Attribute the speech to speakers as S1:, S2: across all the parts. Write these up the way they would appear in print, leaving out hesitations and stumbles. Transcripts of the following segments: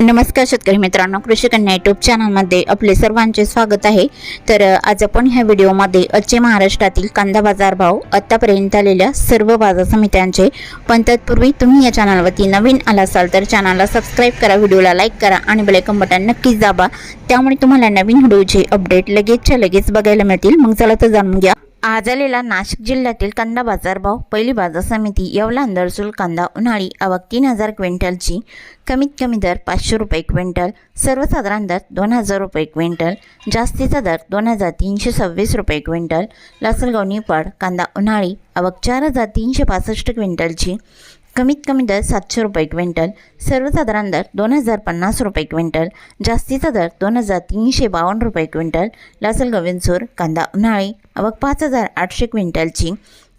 S1: नमस्कार शेतकरी मित्रांनो, कृषी कन्या यूट्यूब चॅनलमध्ये आपले सर्वांचे स्वागत आहे। तर आज आपण ह्या व्हिडिओमध्ये आजचे महाराष्ट्रातील कांदा बाजार भाव, आतापर्यंत आलेल्या सर्व बाजार समित्यांचे, पण तत्पूर्वी तुम्ही या चॅनलवरती नवीन आला असाल तर चॅनलला सबस्क्राइब करा, व्हिडिओला लाईक करा आणि बेल आयकॉन बटन नक्कीच दाबा, त्यामुळे तुम्हाला नवीन व्हिडिओचे अपडेट लगेच बघायला मिळतील। मग चला तर जाणून घ्या आज आलेला नाशिक जिल्ह्यातील कांदा बाजार भाव। पहिली बाजार समिती येवला अंदरसूल कांदा उन्हाळी आवक 3000 क्विंटलची, कमीत कमी दर 500 रुपये क्विंटल, सर्वसाधारण दर 2000 रुपये क्विंटल, जास्तीचा दर 2326 रुपये क्विंटल। लासलगाव निफाड कांदा उन्हाळी आवक 4365 क्विंटलची, कमीत कमी दर 700 रुपये क्विंटल, सर्वसाधारण दर 2050 रुपये क्विंटल, जास्तीचा दर 2352 रुपये क्विंटल। लासलगाव विंचूर कांदा उन्हाळी आवक 5800 क्विंटलची,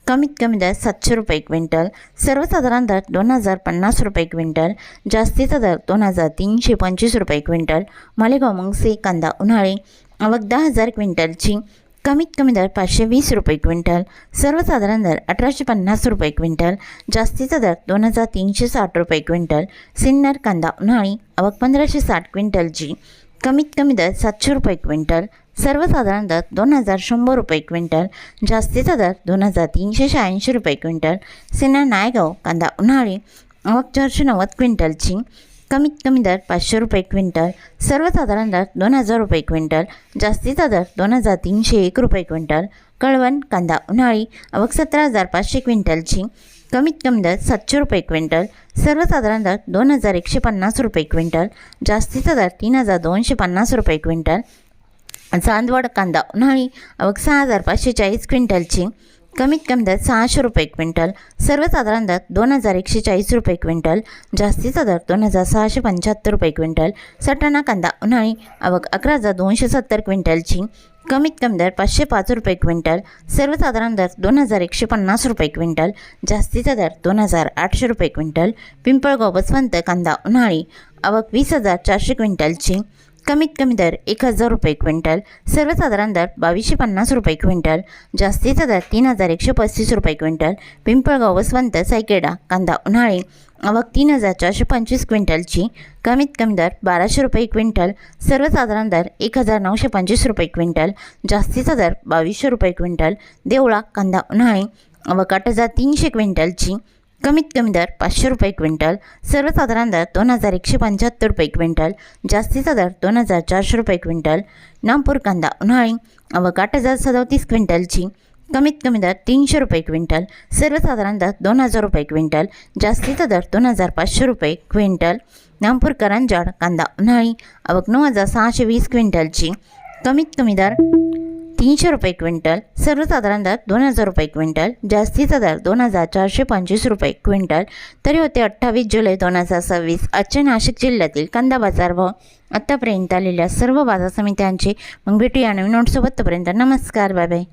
S1: कमीत कमी दर 700 रुपये क्विंटल, सर्वसाधारण दर 2050 रुपये क्विंटल, जास्तीचा दर 2325 रुपये क्विंटल। मालेगाव मुंगसे कांदा उन्हाळी आवक 10000 क्विंटलची, कमीत कमी दर 520 रुपये क्विंटल, सर्वसाधारण दर 1850 रुपये क्विंटल, जास्तीचा दर 2360 रुपये क्विंटल। सिन्नर कांदा उन्हाळी आवक 1560 क्विंटलची, कमीत कमी दर 700 रुपये क्विंटल, सर्वसाधारण दर 2100 रुपये क्विंटल, जास्तीचा दर 2386 रुपये क्विंटल। सिन्नर नायगाव कांदा उन्हाळी आवक 490 क्विंटलची, कमीत कमी दर 500 रुपये क्विंटल, सर्वसाधारण दर 2000 रुपये क्विंटल, जास्तीचा दर 2301 रुपये क्विंटल। कळवण कांदा उन्हाळी आवक 17500 क्विंटलची, कमीत कमी दर 700 रुपये क्विंटल, सर्वसाधारण दर 2150 रुपये क्विंटल, जास्तीचा दर 3250 रुपये क्विंटल। चांदवड कांदा उन्हाळी आवक 6540 क्विंटलची, कमीत कमी दर 600 रुपये क्विंटल, सर्वसाधारण दर 2140 रुपये क्विंटल, जास्तीचा दर 2675 रुपये क्विंटल। सटाणा कांदा उन्हाळी आवक 11270 क्विंटलची, कमीत कमी दर 505 रुपये क्विंटल, सर्वसाधारण दर 2150 रुपये क्विंटल, जास्तीचा दर 2800 रुपये क्विंटल। पिंपळगाव बसवंत कांदा उन्हाळी आवक 20400 क्विंटलची, कमीत कमी दर 1000 रुपये क्विंटल, सर्वसाधारण दर 2250 रुपये क्विंटल, जास्तीचा दर 3135 रुपये क्विंटल। पिंपळगाव बसवंत सायकेडा कांदा उन्हाळी आवक 3425 क्विंटलची, कमीत कमी दर 1200 रुपये क्विंटल, सर्वसाधारण दर 1925 रुपये क्विंटल, जास्तीचा दर 2200 रुपये क्विंटल। देवळा कांदा उन्हाळी आवक 8300 क्विंटलची, कमीत कमी दर 500 रुपये क्विंटल, सर्वसाधारण दर 2175 रुपये क्विंटल, जास्तीचा दर 2400 रुपये क्विंटल। नागपूर कांदा उन्हाळी आवक 8037 क्विंटलची, कमीत कमी दर 300 रुपये क्विंटल, सर्वसाधारण दर 2000 रुपये क्विंटल, जास्तीचा दर 2500 रुपये क्विंटल। नागपूर करंजाड कांदा उन्हाळी आवक 9620 क्विंटलची, कमीत कमी दर 300 रुपये क्विंटल, सर्वसाधारण दर 2000 रुपये क्विंटल, जास्तीचा दर 2425 रुपये क्विंटल। तरी होते 28 जुलै 2026 आजच्या नाशिक जिल्ह्यातील कांदा बाजार भाव, आतापर्यंत आलेल्या सर्व बाजार समित्यांचे। मग भेटूया नवीन नोटसोबत, तोपर्यंत नमस्कार, बाय बाय।